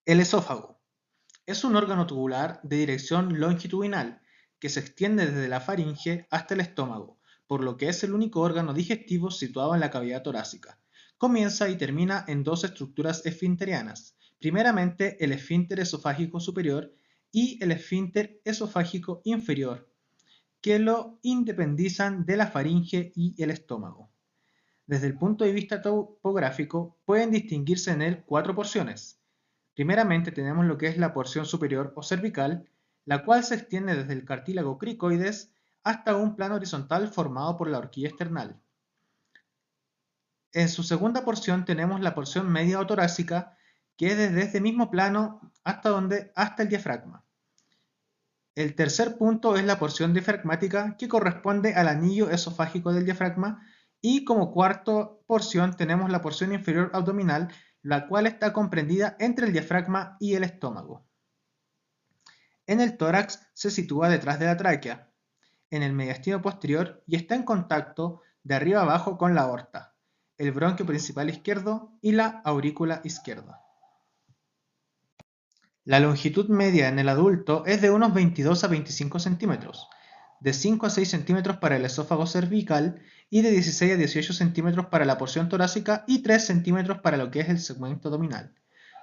El esófago es un órgano tubular de dirección longitudinal que se extiende desde la faringe hasta el estómago, por lo que es el único órgano digestivo situado en la cavidad torácica. Comienza y termina en dos estructuras esfinterianas, primeramente el esfínter esofágico superior y el esfínter esofágico inferior, que lo independizan de la faringe y el estómago. Desde el punto de vista topográfico, pueden distinguirse en él cuatro porciones. Primeramente tenemos lo que es la porción superior o cervical, la cual se extiende desde el cartílago cricoides hasta un plano horizontal formado por la horquilla esternal. En su segunda porción tenemos la porción media o torácica, que es desde este mismo plano hasta el diafragma. El tercer punto es la porción diafragmática, que corresponde al anillo esofágico del diafragma, y como cuarta porción tenemos la porción inferior abdominal, la cual está comprendida entre el diafragma y el estómago. En el tórax se sitúa detrás de la tráquea, en el mediastino posterior, y está en contacto de arriba abajo con la aorta, el bronquio principal izquierdo y la aurícula izquierda. La longitud media en el adulto es de unos 22 a 25 centímetros, de 5 a 6 centímetros para el esófago cervical y de 16 a 18 centímetros para la porción torácica y 3 centímetros para lo que es el segmento abdominal.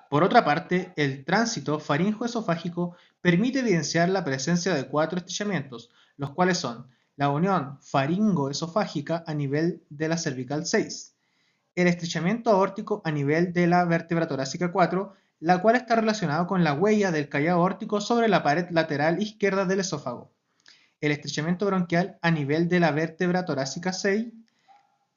Por otra parte, el tránsito faringoesofágico permite evidenciar la presencia de cuatro estrechamientos, los cuales son la unión faringoesofágica a nivel de la cervical 6, el estrechamiento aórtico a nivel de la vértebra torácica 4, la cual está relacionado con la huella del callado aórtico sobre la pared lateral izquierda del esófago, el estrechamiento bronquial a nivel de la vértebra torácica 6,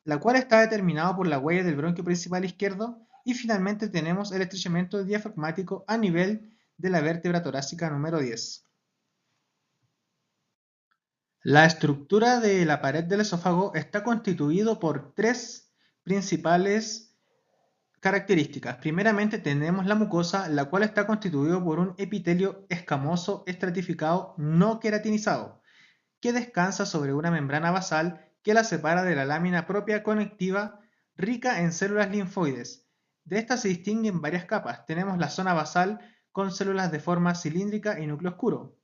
la cual está determinado por la huella del bronquio principal izquierdo, y finalmente tenemos el estrechamiento diafragmático a nivel de la vértebra torácica número 10. La estructura de la pared del esófago está constituido por tres principales características. Primeramente tenemos la mucosa, la cual está constituido por un epitelio escamoso estratificado no queratinizado, que descansa sobre una membrana basal que la separa de la lámina propia conectiva rica en células linfoides. De esta se distinguen varias capas. Tenemos la zona basal con células de forma cilíndrica y núcleo oscuro.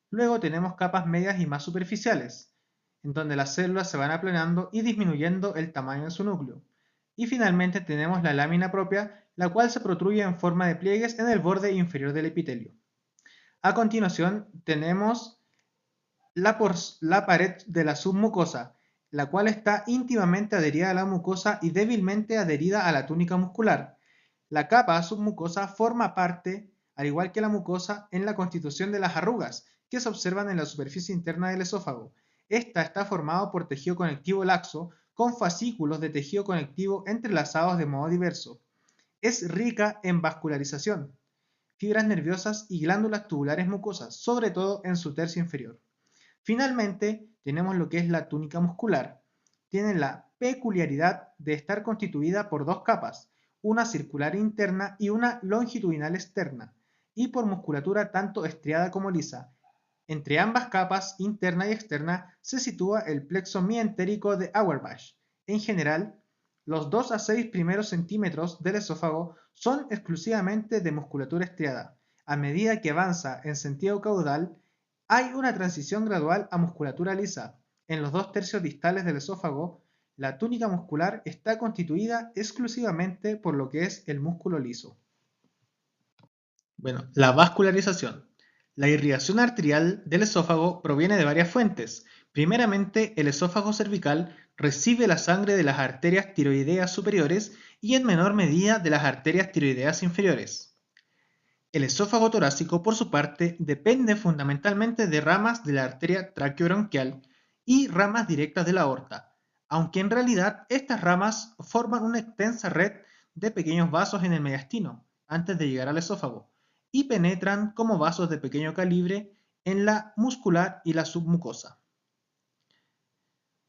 Luego tenemos capas medias y más superficiales, en donde las células se van aplanando y disminuyendo el tamaño de su núcleo. Y finalmente tenemos la lámina propia, la cual se protruye en forma de pliegues en el borde inferior del epitelio. A continuación tenemos la pared de la submucosa, la cual está íntimamente adherida a la mucosa y débilmente adherida a la túnica muscular. La capa submucosa forma parte, al igual que la mucosa, en la constitución de las arrugas que se observan en la superficie interna del esófago. Esta está formada por tejido conectivo laxo con fascículos de tejido conectivo entrelazados de modo diverso. Es rica en vascularización, fibras nerviosas y glándulas tubulares mucosas, sobre todo en su tercio inferior. Finalmente, tenemos lo que es la túnica muscular. Tiene la peculiaridad de estar constituida por dos capas, una circular interna y una longitudinal externa, y por musculatura tanto estriada como lisa. Entre ambas capas, interna y externa, se sitúa el plexo mientérico de Auerbach. En general, los 2 a 6 primeros centímetros del esófago son exclusivamente de musculatura estriada. A medida que avanza en sentido caudal, hay una transición gradual a musculatura lisa. En los 2/3 distales del esófago, la túnica muscular está constituida exclusivamente por lo que es el músculo liso. Bueno, la vascularización. La irrigación arterial del esófago proviene de varias fuentes. Primeramente, el esófago cervical recibe la sangre de las arterias tiroideas superiores y en menor medida de las arterias tiroideas inferiores. El esófago torácico, por su parte, depende fundamentalmente de ramas de la arteria traqueobronquial y ramas directas de la aorta, aunque en realidad estas ramas forman una extensa red de pequeños vasos en el mediastino, antes de llegar al esófago, y penetran como vasos de pequeño calibre en la muscular y la submucosa.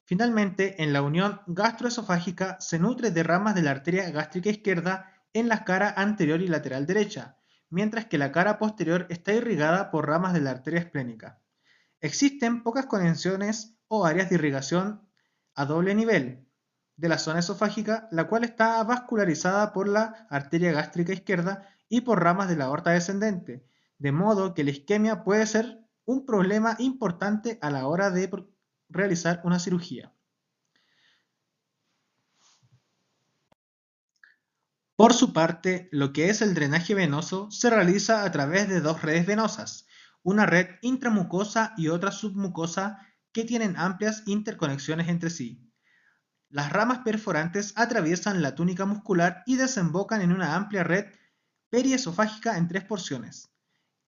Finalmente, en la unión gastroesofágica se nutre de ramas de la arteria gástrica izquierda en la cara anterior y lateral derecha, mientras que la cara posterior está irrigada por ramas de la arteria esplénica. Existen pocas conexiones o áreas de irrigación a doble nivel de la zona esofágica, la cual está vascularizada por la arteria gástrica izquierda y por ramas de la aorta descendente, de modo que la isquemia puede ser un problema importante a la hora de realizar una cirugía. Por su parte, lo que es el drenaje venoso se realiza a través de dos redes venosas, una red intramucosa y otra submucosa que tienen amplias interconexiones entre sí. Las ramas perforantes atraviesan la túnica muscular y desembocan en una amplia red periesofágica en tres porciones.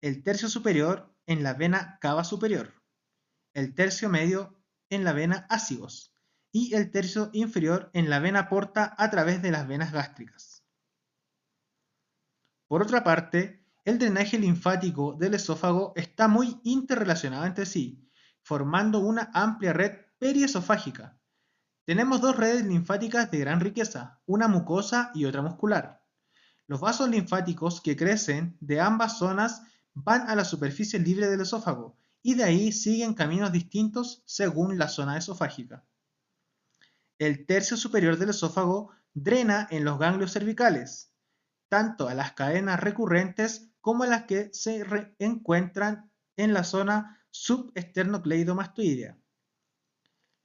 El tercio superior en la vena cava superior, el tercio medio en la vena ácigos y el tercio inferior en la vena porta a través de las venas gástricas. Por otra parte, el drenaje linfático del esófago está muy interrelacionado entre sí, formando una amplia red periesofágica. Tenemos dos redes linfáticas de gran riqueza, una mucosa y otra muscular. Los vasos linfáticos que crecen de ambas zonas van a la superficie libre del esófago y de ahí siguen caminos distintos según la zona esofágica. El tercio superior del esófago drena en los ganglios cervicales, tanto a las cadenas recurrentes como a las que se encuentran en la zona subesternocleidomastoidea.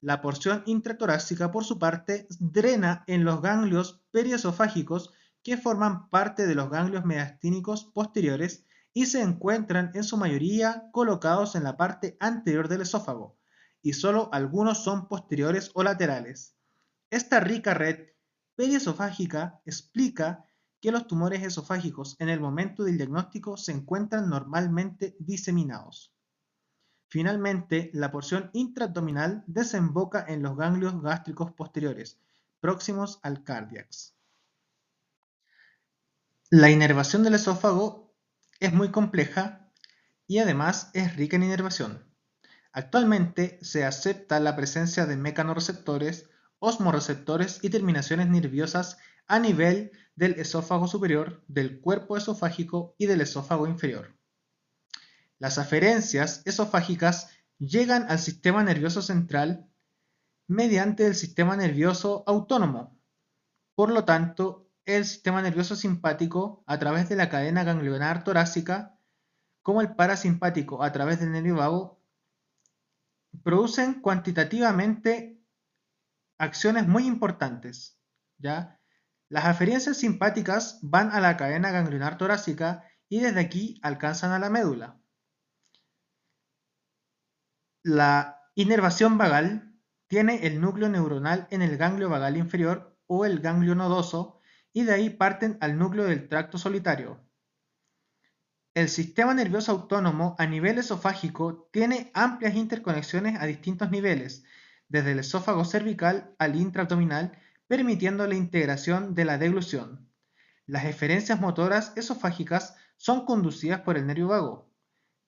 La porción intratorácica, por su parte, drena en los ganglios periesofágicos que forman parte de los ganglios mediastínicos posteriores y se encuentran en su mayoría colocados en la parte anterior del esófago, y solo algunos son posteriores o laterales. Esta rica red periesofágica explica que los tumores esofágicos en el momento del diagnóstico se encuentran normalmente diseminados. Finalmente, la porción intraabdominal desemboca en los ganglios gástricos posteriores, próximos al cárdiax. La inervación del esófago es muy compleja y además es rica en inervación. Actualmente se acepta la presencia de mecanorreceptores, osmoreceptores y terminaciones nerviosas a nivel del esófago superior, del cuerpo esofágico y del esófago inferior. Las aferencias esofágicas llegan al sistema nervioso central mediante el sistema nervioso autónomo. Por lo tanto, el sistema nervioso simpático a través de la cadena ganglionar torácica, como el parasimpático a través del nervio vago, producen cuantitativamente acciones muy importantes, ¿ya? Las aferencias simpáticas van a la cadena ganglionar torácica y desde aquí alcanzan a la médula. La inervación vagal tiene el núcleo neuronal en el ganglio vagal inferior o el ganglio nodoso y de ahí parten al núcleo del tracto solitario. El sistema nervioso autónomo a nivel esofágico tiene amplias interconexiones a distintos niveles, desde el esófago cervical al intraabdominal, permitiendo la integración de la deglución. Las eferencias motoras esofágicas son conducidas por el nervio vago.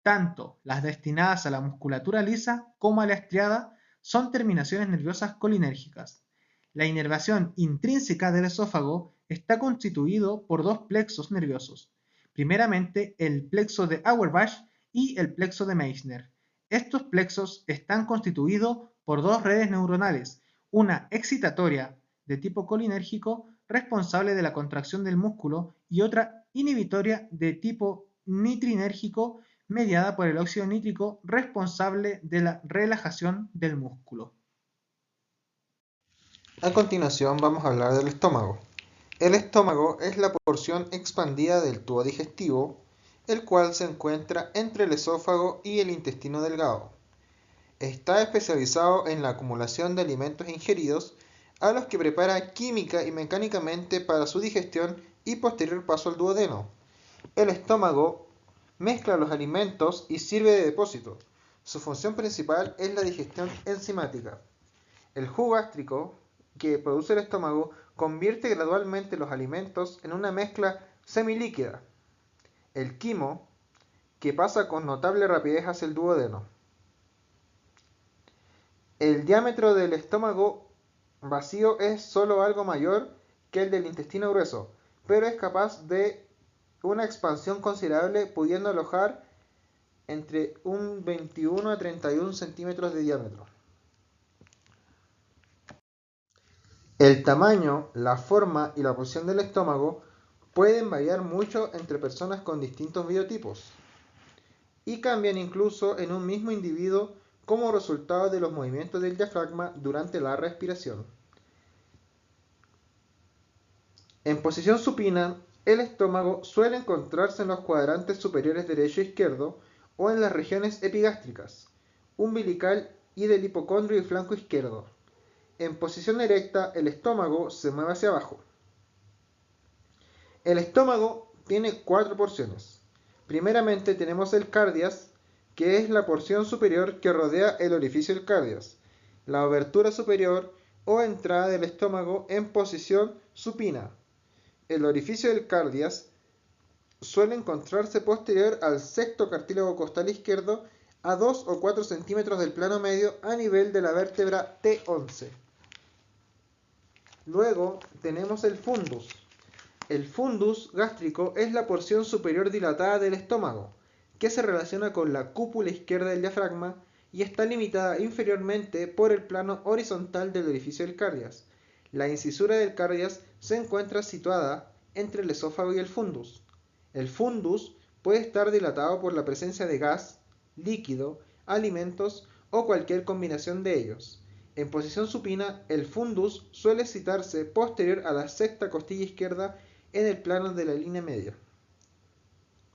Tanto las destinadas a la musculatura lisa como a la estriada son terminaciones nerviosas colinérgicas. La inervación intrínseca del esófago está constituido por dos plexos nerviosos. Primeramente, el plexo de Auerbach y el plexo de Meissner. Estos plexos están constituidos por dos redes neuronales, una excitatoria de tipo colinérgico responsable de la contracción del músculo y otra inhibitoria de tipo nitrinérgico mediada por el óxido nítrico responsable de la relajación del músculo. A continuación vamos a hablar del estómago. El estómago es la porción expandida del tubo digestivo, el cual se encuentra entre el esófago y el intestino delgado. Está especializado en la acumulación de alimentos ingeridos, a los que prepara química y mecánicamente para su digestión y posterior paso al duodeno. El estómago mezcla los alimentos y sirve de depósito. Su función principal es la digestión enzimática. El jugo gástrico que produce el estómago convierte gradualmente los alimentos en una mezcla semilíquida. El quimo, que pasa con notable rapidez hacia el duodeno. El diámetro del estómago vacío es solo algo mayor que el del intestino grueso, pero es capaz de una expansión considerable, pudiendo alojar entre un 21 a 31 centímetros de diámetro. El tamaño, la forma y la posición del estómago pueden variar mucho entre personas con distintos biotipos y cambian incluso en un mismo individuo como resultado de los movimientos del diafragma durante la respiración. En posición supina, el estómago suele encontrarse en los cuadrantes superiores derecho e izquierdo o en las regiones epigástricas, umbilical y del hipocondrio y flanco izquierdo. En posición erecta, el estómago se mueve hacia abajo. El estómago tiene 4 porciones. Primeramente tenemos el cardias, que es la porción superior que rodea el orificio del cardias, la abertura superior o entrada del estómago en posición supina. El orificio del cardias suele encontrarse posterior al sexto cartílago costal izquierdo a 2 o 4 centímetros del plano medio a nivel de la vértebra T11. Luego tenemos el fundus. El fundus gástrico es la porción superior dilatada del estómago, que se relaciona con la cúpula izquierda del diafragma y está limitada inferiormente por el plano horizontal del orificio del cardias. La incisura del cardias se encuentra situada entre el esófago y el fundus. El fundus puede estar dilatado por la presencia de gas, líquido, alimentos o cualquier combinación de ellos. En posición supina, el fundus suele citarse posterior a la sexta costilla izquierda en el plano de la línea media.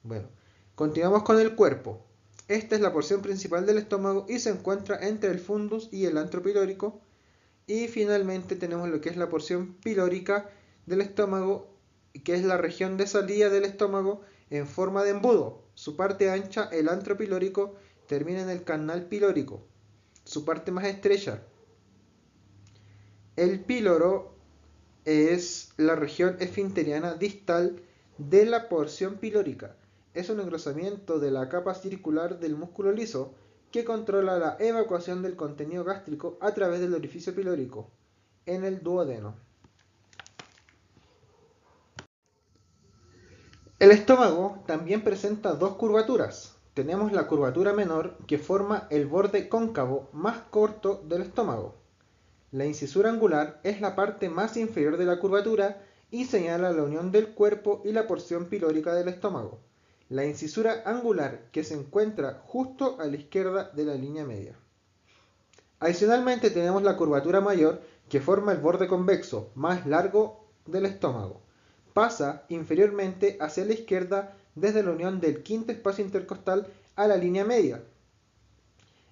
Bueno, continuamos con el cuerpo. Esta es la porción principal del estómago y se encuentra entre el fundus y el antro pilórico. Y finalmente tenemos lo que es la porción pilórica del estómago, que es la región de salida del estómago en forma de embudo. Su parte ancha, el antro pilórico, termina en el canal pilórico. Su parte más estrecha, el píloro, es la región esfinteriana distal de la porción pilórica. Es un engrosamiento de la capa circular del músculo liso que controla la evacuación del contenido gástrico a través del orificio pilórico en el duodeno. El estómago también presenta dos curvaturas. Tenemos la curvatura menor, que forma el borde cóncavo más corto del estómago. La incisura angular es la parte más inferior de la curvatura y señala la unión del cuerpo y la porción pilórica del estómago. La incisura angular, que se encuentra justo a la izquierda de la línea media. Adicionalmente tenemos la curvatura mayor, que forma el borde convexo más largo del estómago. Pasa inferiormente hacia la izquierda desde la unión del quinto espacio intercostal a la línea media.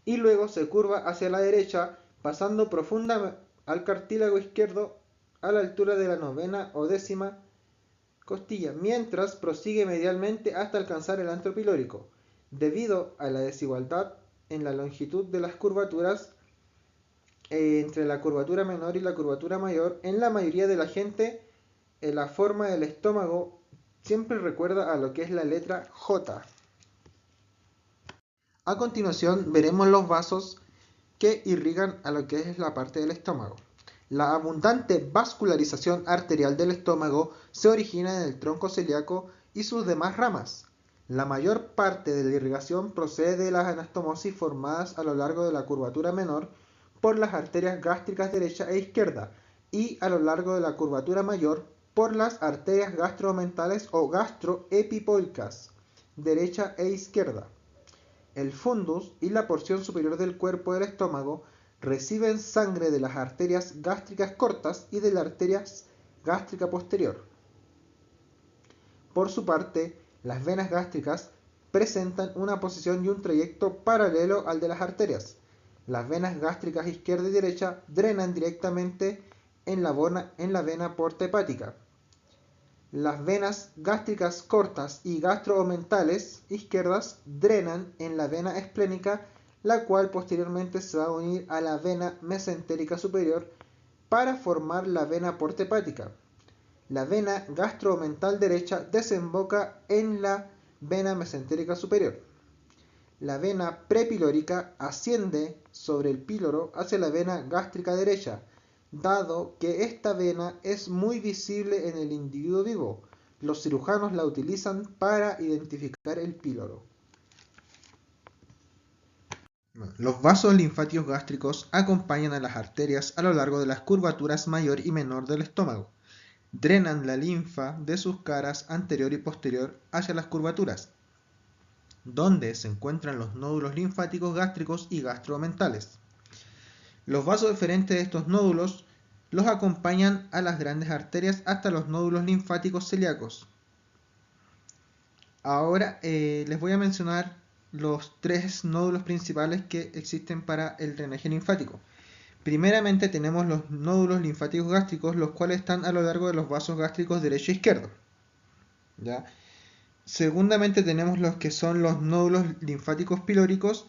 Y luego se curva hacia la derecha, pasando profunda al cartílago izquierdo a la altura de la novena o décima costilla, mientras prosigue medialmente hasta alcanzar el antro pilórico. Debido a la desigualdad en la longitud de las curvaturas entre la curvatura menor y la curvatura mayor, en la mayoría de la gente la forma del estómago siempre recuerda a lo que es la letra J. A continuación veremos los vasos que irrigan a lo que es la parte del estómago. La abundante vascularización arterial del estómago se origina en el tronco celíaco y sus demás ramas. La mayor parte de la irrigación procede de las anastomosis formadas a lo largo de la curvatura menor por las arterias gástricas derecha e izquierda y a lo largo de la curvatura mayor por las arterias gastromentales o gastroepipólicas derecha e izquierda. El fundus y la porción superior del cuerpo del estómago reciben sangre de las arterias gástricas cortas y de la arteria gástrica posterior. Por su parte, las venas gástricas presentan una posición y un trayecto paralelo al de las arterias. Las venas gástricas izquierda y derecha drenan directamente en la vena porta hepática. Las venas gástricas cortas y gastroomentales izquierdas drenan en la vena esplénica, la cual posteriormente se va a unir a la vena mesentérica superior para formar la vena porta hepática. La vena gastroomental derecha desemboca en la vena mesentérica superior. La vena prepilórica asciende sobre el píloro hacia la vena gástrica derecha, dado que esta vena es muy visible en el individuo vivo. Los cirujanos la utilizan para identificar el píloro. Los vasos linfáticos gástricos acompañan a las arterias a lo largo de las curvaturas mayor y menor del estómago. drenan la linfa de sus caras anterior y posterior hacia las curvaturas, donde se encuentran los nódulos linfáticos gástricos y gastromentales. Los vasos deferentes de estos nódulos los acompañan a las grandes arterias hasta los nódulos linfáticos celíacos. Ahora les voy a mencionar los tres nódulos principales que existen para el drenaje linfático. Primeramente tenemos los nódulos linfáticos gástricos, los cuales están a lo largo de los vasos gástricos derecho e izquierdo. ¿Ya? Segundamente tenemos los que son los nódulos linfáticos pilóricos,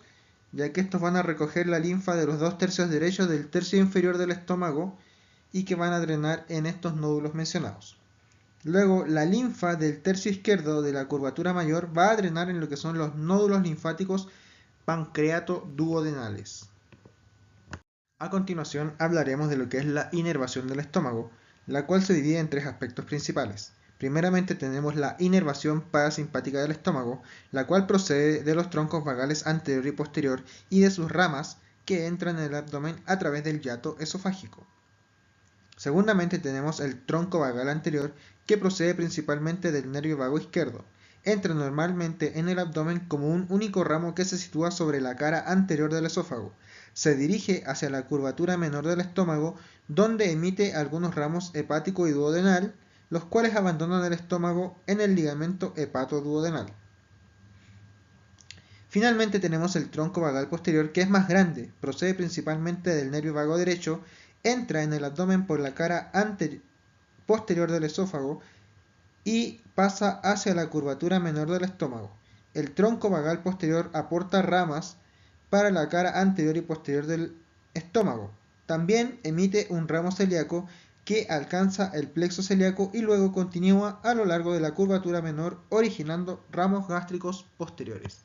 ya que estos van a recoger la linfa de los 2/3 derechos del tercio inferior del estómago y que van a drenar en estos nódulos mencionados. Luego, la linfa del tercio izquierdo de la curvatura mayor va a drenar en lo que son los nódulos linfáticos pancreato-duodenales. A continuación hablaremos de lo que es la inervación del estómago, la cual se divide en tres aspectos principales. Primeramente tenemos la inervación parasimpática del estómago, la cual procede de los troncos vagales anterior y posterior y de sus ramas que entran en el abdomen a través del hiato esofágico. Segundamente tenemos el tronco vagal anterior, que procede principalmente del nervio vago izquierdo. Entra normalmente en el abdomen como un único ramo que se sitúa sobre la cara anterior del esófago. Se dirige hacia la curvatura menor del estómago, donde emite algunos ramos hepático y duodenal, los cuales abandonan el estómago en el ligamento hepato-duodenal. Finalmente tenemos el tronco vagal posterior, que es más grande, procede principalmente del nervio vago derecho, entra en el abdomen por la cara posterior del esófago y pasa hacia la curvatura menor del estómago. El tronco vagal posterior aporta ramas para la cara anterior y posterior del estómago. También emite un ramo celíaco que alcanza el plexo celíaco y luego continúa a lo largo de la curvatura menor, originando ramos gástricos posteriores.